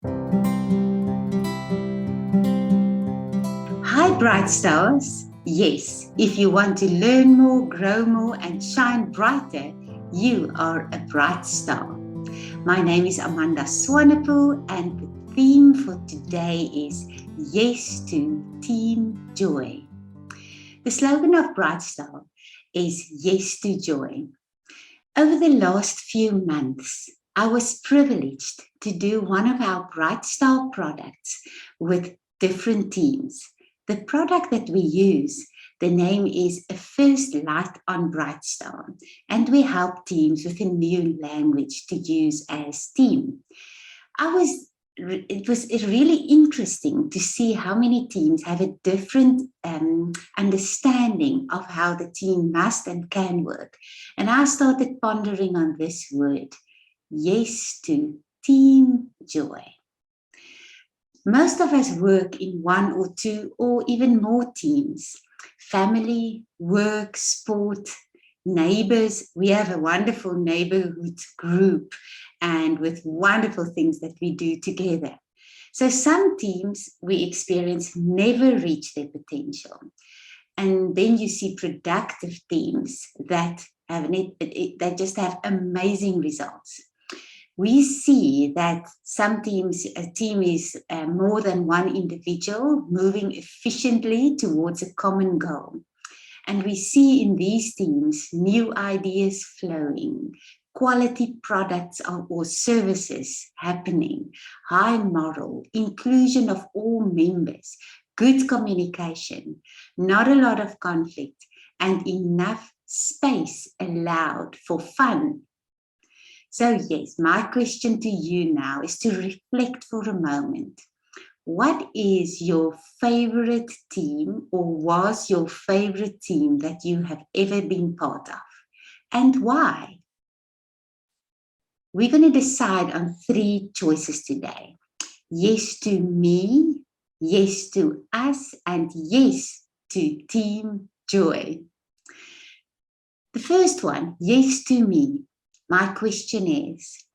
Hi, bright stars. Yes, if you want to learn more, grow more, and shine brighter, you are a bright star. My name is Amanda Swanepoel, and the theme for today is Yes to Team Joy. The slogan of Bright Star is Yes to Joy. Over the last few months, I was privileged to do one of our Bright Star products with different teams. The product that we use, the name is A First Light on Bright Star, and we help teams with a new language to use as team. It was really interesting to see how many teams have a different understanding of how the team must and can work. And I started pondering on this word, yes to team joy. Most of us work in one or two or even more teams. Family, work, sport, neighbors. We have a wonderful neighborhood group and with wonderful things that we do together. So some teams we experience never reach their potential. And then you see productive teams that just have amazing results. We see that sometimes a team is more than one individual moving efficiently towards a common goal. And we see in these teams new ideas flowing, quality products or services happening, high moral, inclusion of all members, good communication, not a lot of conflict, and enough space allowed for fun. So yes, my question to you now is to reflect for a moment. What is your favorite team or was your favorite team that you have ever been part of? And why? We're going to decide on 3 choices today. Yes to me, yes to us, and yes to Team Joy. The first one, yes to me. My question is,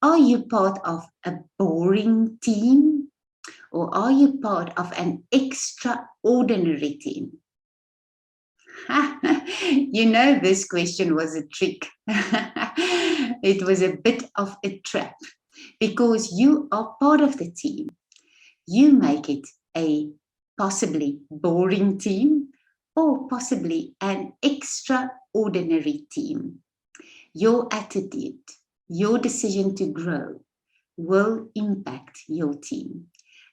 are you part of a boring team or are you part of an extraordinary team? This question was a trick. It was a bit of a trap because you are part of the team. You make it a possibly boring team or possibly an extraordinary team. Your attitude, your decision to grow will impact your team.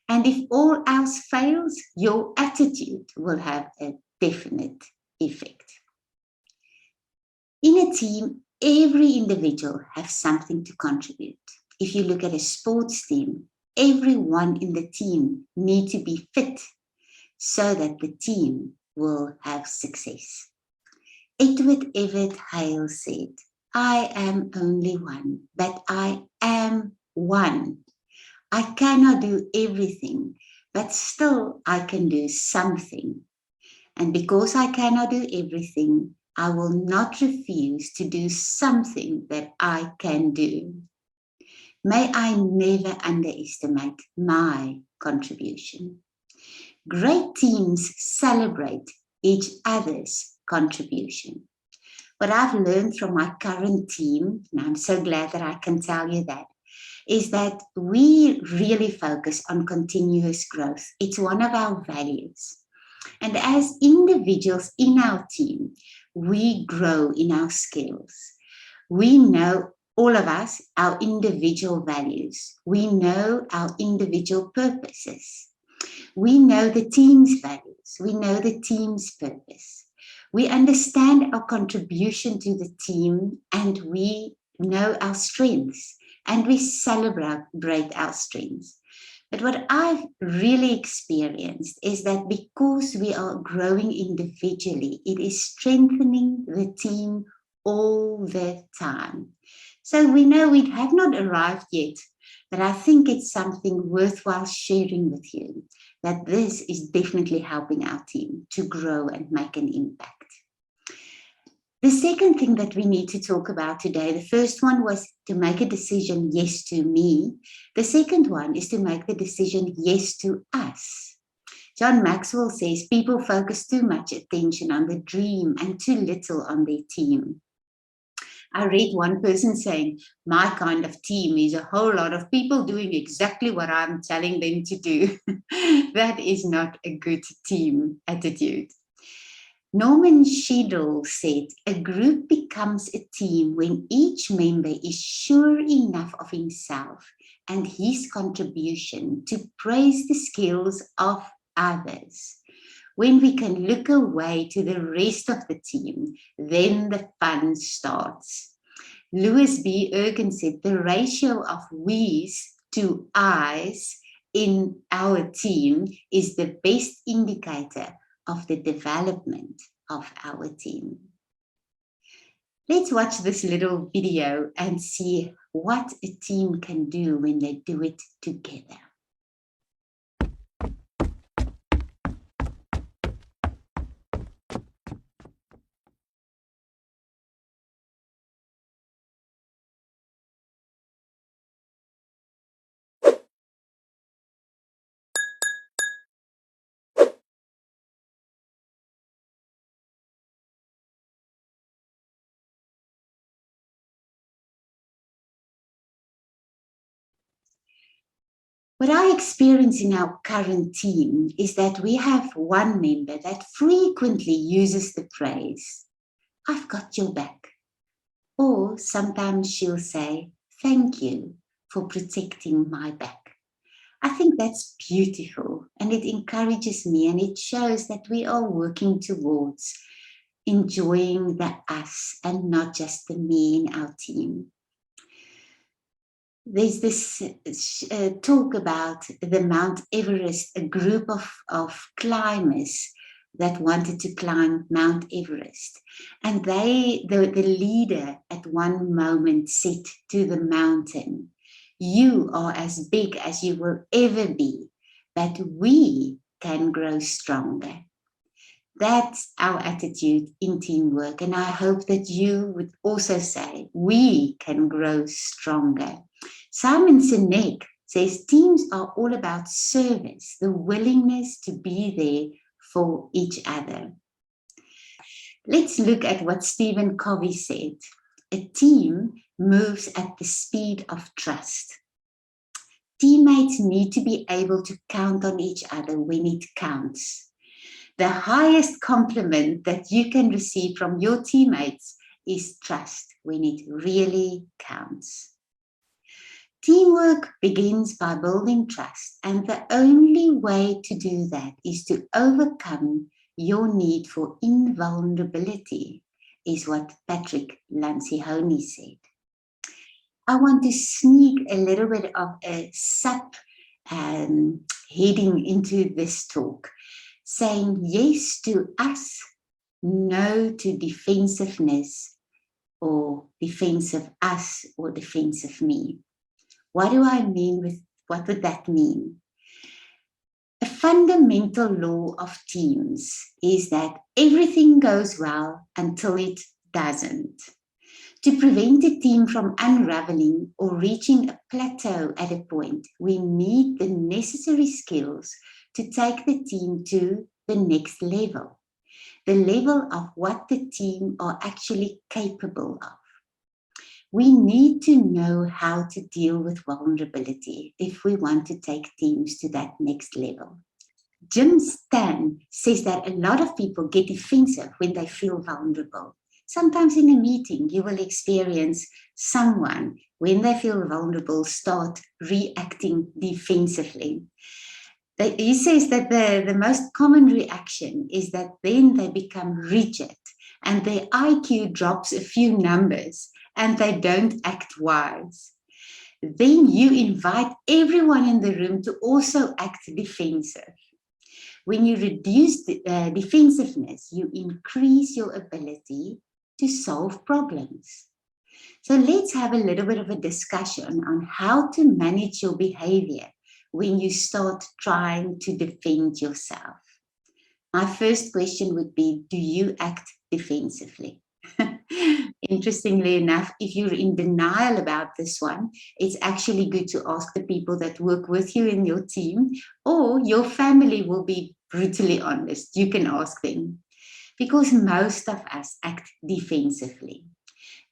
And if all else fails, your attitude will have a definite effect. In a team, every individual has something to contribute. If you look at a sports team, everyone in the team needs to be fit so that the team will have success. Edward Everett Hale said, I am only one, but I am one. I cannot do everything, but still I can do something. And because I cannot do everything, I will not refuse to do something that I can do. May I never underestimate my contribution. Great teams celebrate each other's contribution. What I've learned from my current team, and I'm so glad that I can tell you that, is that we really focus on continuous growth. It's one of our values. And as individuals in our team, we grow in our skills. We know, all of us, our individual values. We know our individual purposes. We know the team's values. We know the team's purpose. We understand our contribution to the team and we know our strengths and we celebrate our strengths. But what I've really experienced is that because we are growing individually, it is strengthening the team all the time. So we know we have not arrived yet, but I think it's something worthwhile sharing with you, that this is definitely helping our team to grow and make an impact. The second thing that we need to talk about today, the first one was to make a decision, yes to me. The second one is to make the decision, yes to us. John Maxwell says people focus too much attention on the dream and too little on their team. I read one person saying, my kind of team is a whole lot of people doing exactly what I'm telling them to do. That is not a good team attitude. Norman Sheedle said, a group becomes a team when each member is sure enough of himself and his contribution to praise the skills of others. When we can look away to the rest of the team, then the fun starts. Louis B. Ergen said, the ratio of we's to I's in our team is the best indicator of the development of our team. Let's watch this little video and see what a team can do when they do it together. What I experience in our current team is that we have one member that frequently uses the phrase, I've got your back. Or sometimes she'll say, thank you for protecting my back. I think that's beautiful and it encourages me and it shows that we are working towards enjoying the us and not just the me in our team. There's this talk about the Mount Everest, a group of climbers that wanted to climb Mount Everest. And the leader at one moment said to the mountain, you are as big as you will ever be, but we can grow stronger. That's our attitude in teamwork. And I hope that you would also say, we can grow stronger. Simon Sinek says teams are all about service, the willingness to be there for each other. Let's look at what Stephen Covey said. A team moves at the speed of trust. Teammates need to be able to count on each other when it counts. The highest compliment that you can receive from your teammates is trust when it really counts. Teamwork begins by building trust, and the only way to do that is to overcome your need for invulnerability, is what Patrick Lancihoni said. I want to sneak a little bit of a sub heading into this talk, saying yes to us, no to defensiveness, or defensive us, or defensive me. What do I mean with, what would that mean? A fundamental law of teams is that everything goes well until it doesn't. To prevent a team from unraveling or reaching a plateau at a point, we need the necessary skills to take the team to the next level, the level of what the team are actually capable of. We need to know how to deal with vulnerability if we want to take teams to that next level. Jim Stan says that a lot of people get defensive when they feel vulnerable. Sometimes in a meeting, you will experience someone, when they feel vulnerable, start reacting defensively. He says that the most common reaction is that then they become rigid and their IQ drops a few numbers and they don't act wise. Then you invite everyone in the room to also act defensive. When you reduce defensiveness, you increase your ability to solve problems. So let's have a little bit of a discussion on how to manage your behavior when you start trying to defend yourself. My first question would be, do you act defensively? Interestingly enough, if you're in denial about this one, it's actually good to ask the people that work with you in your team, or your family will be brutally honest. You can ask them, because most of us act defensively.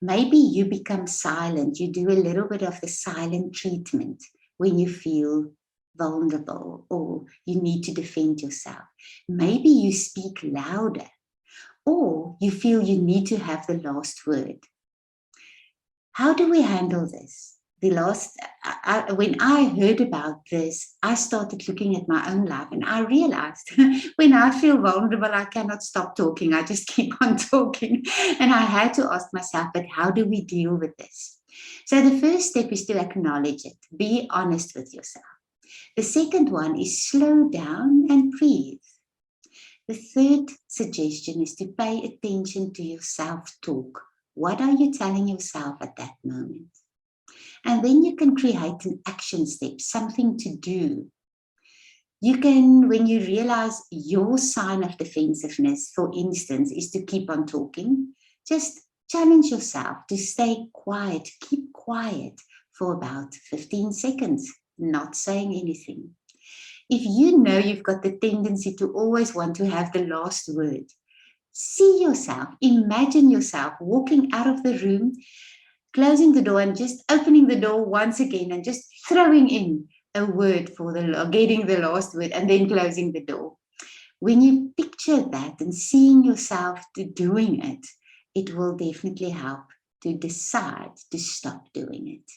Maybe you become silent. You do a little bit of the silent treatment when you feel vulnerable or you need to defend yourself. Maybe you speak louder, or you feel you need to have the last word. How do we handle this? When I heard about this, I started looking at my own life and I realized when I feel vulnerable, I cannot stop talking. I just keep on talking. And I had to ask myself, but how do we deal with this? So the first step is to acknowledge it. Be honest with yourself. The second one is slow down and breathe. The third suggestion is to pay attention to your self-talk. What are you telling yourself at that moment? And then you can create an action step, something to do. You can, when you realize your sign of defensiveness, for instance, is to keep on talking, just challenge yourself to stay quiet, keep quiet for about 15 seconds, not saying anything. If you know you've got the tendency to always want to have the last word, see yourself, imagine yourself walking out of the room, closing the door and just opening the door once again and just throwing in a word for getting the last word and then closing the door. When you picture that and seeing yourself doing it, it will definitely help to decide to stop doing it.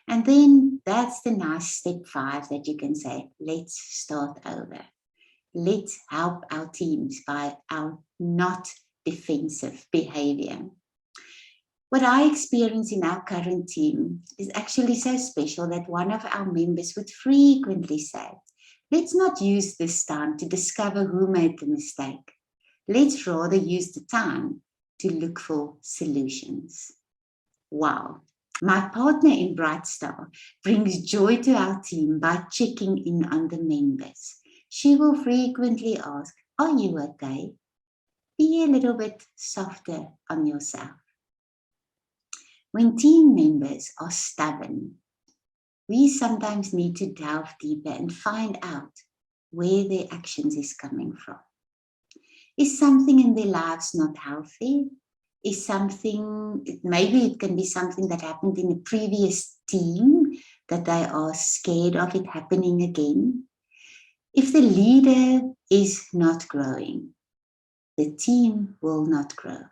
And then that's the nice step 5 that you can say, let's start over. Let's help our teams by our not defensive behavior. What I experience in our current team is actually so special that one of our members would frequently say, let's not use this time to discover who made the mistake. Let's rather use the time to look for solutions. Wow. My partner in Bright Star brings joy to our team by checking in on the members. She will frequently ask, are you okay? Be a little bit softer on yourself. When team members are stubborn, we sometimes need to delve deeper and find out where their actions is coming from. Is something in their lives not healthy? Is something, maybe it can be something that happened in a previous team that they are scared of it happening again. If the leader is not growing, the team will not grow.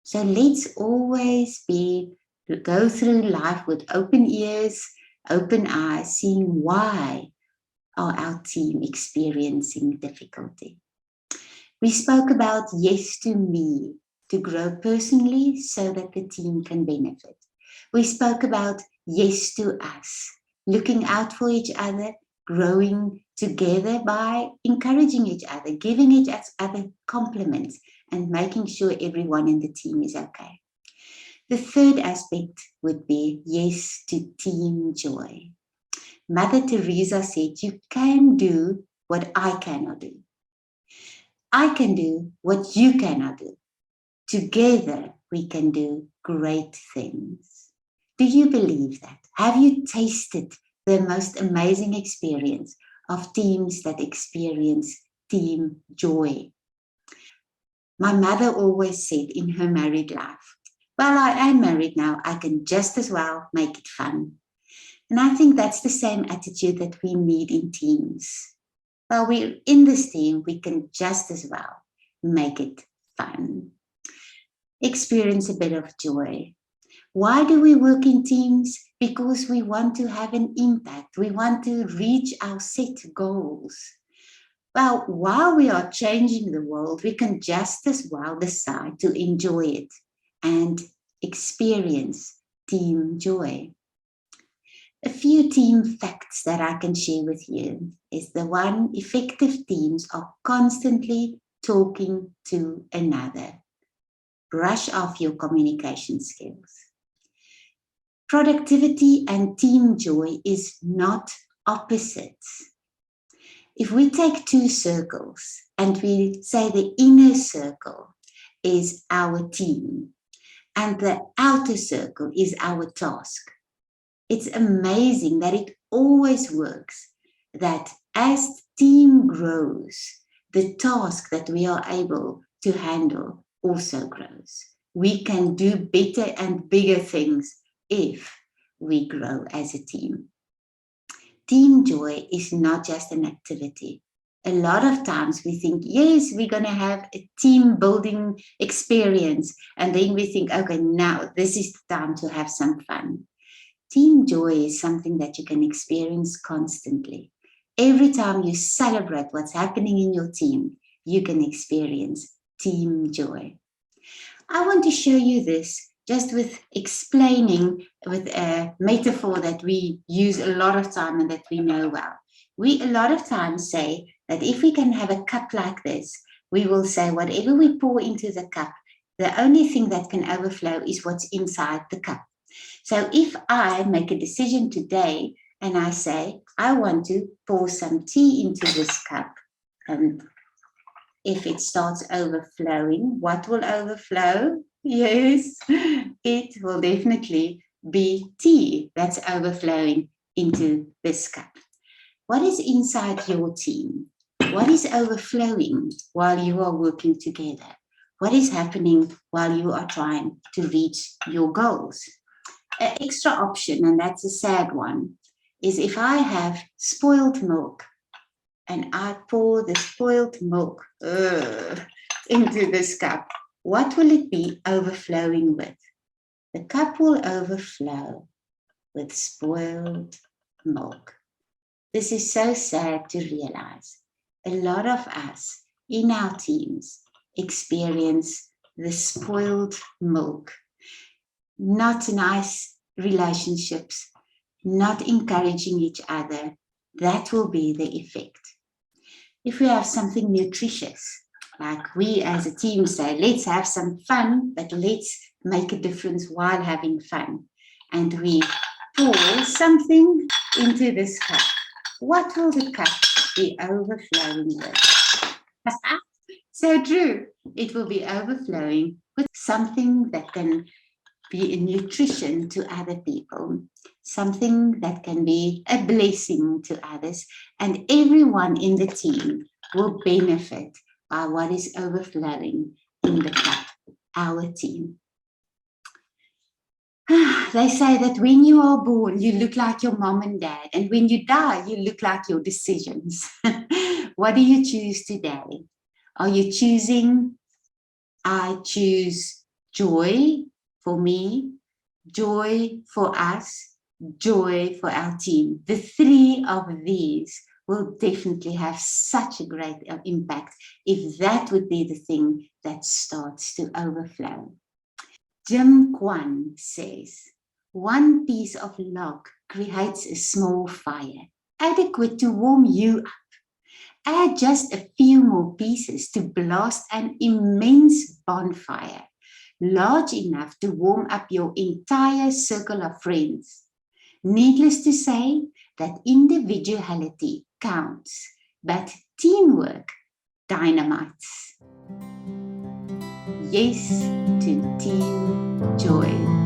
So let's always go through life with open ears, open eyes, seeing why are our team experiencing difficulty. We spoke about yes to me, to grow personally so that the team can benefit. We spoke about yes to us, looking out for each other, growing together by encouraging each other, giving each other compliments, and making sure everyone in the team is okay. The third aspect would be yes to team joy. Mother Teresa said, you can do what I cannot do. I can do what you cannot do. Together, we can do great things. Do you believe that? Have you tasted the most amazing experience of teams that experience team joy? My mother always said in her married life, well, I am married now, I can just as well make it fun. And I think that's the same attitude that we need in teams. While we're in this team, we can just as well make it fun. Experience a bit of joy. Why do we work in teams? Because we want to have an impact. We want to reach our set goals. Well, while we are changing the world, we can just as well decide to enjoy it and experience team joy. A few team facts that I can share with you is the one, effective teams are constantly talking to another. Brush off your communication skills. Productivity and team joy is not opposites. If we take 2 circles and we say the inner circle is our team and the outer circle is our task. It's amazing that it always works, that as team grows, the task that we are able to handle also grows. We can do better and bigger things if we grow as a team. Team joy is not just an activity. A lot of times we think, yes, we're going to have a team building experience. And then we think, okay, now this is the time to have some fun. Team joy is something that you can experience constantly. Every time you celebrate what's happening in your team, you can experience team joy. I want to show you this just with explaining with a metaphor that we use a lot of time and that we know well. We a lot of times say that if we can have a cup like this, we will say whatever we pour into the cup, the only thing that can overflow is what's inside the cup. So if I make a decision today and I say, I want to pour some tea into this cup, and if it starts overflowing, what will overflow? Yes, it will definitely be tea that's overflowing into this cup. What is inside your team? What is overflowing while you are working together? What is happening while you are trying to reach your goals? An extra option, and that's a sad one, is if I have spoiled milk and I pour the spoiled milk into this cup, what will it be overflowing with? The cup will overflow with spoiled milk. This is so sad to realize. A lot of us in our teams experience the spoiled milk. Not nice relationships, not encouraging each other. That will be the effect. If we have something nutritious, like we as a team say, let's have some fun, but let's make a difference while having fun. And we pour something into this cup. What will the cup be overflowing with? So true. It will be overflowing with something that can be a nutrition to other people, something that can be a blessing to others, and everyone in the team will benefit by what is overflowing in the cup, our team. They say that when you are born, you look like your mom and dad, and when you die, you look like your decisions. What do you choose today? Are you choosing, I choose joy for me, joy for us, joy for our team? The three of these will definitely have such a great impact if that would be the thing that starts to overflow. Jim Kwan says, one piece of log creates a small fire, adequate to warm you up. Add just a few more pieces to blast an immense bonfire, large enough to warm up your entire circle of friends. Needless to say that individuality counts, but teamwork dynamites. Yes to team joy.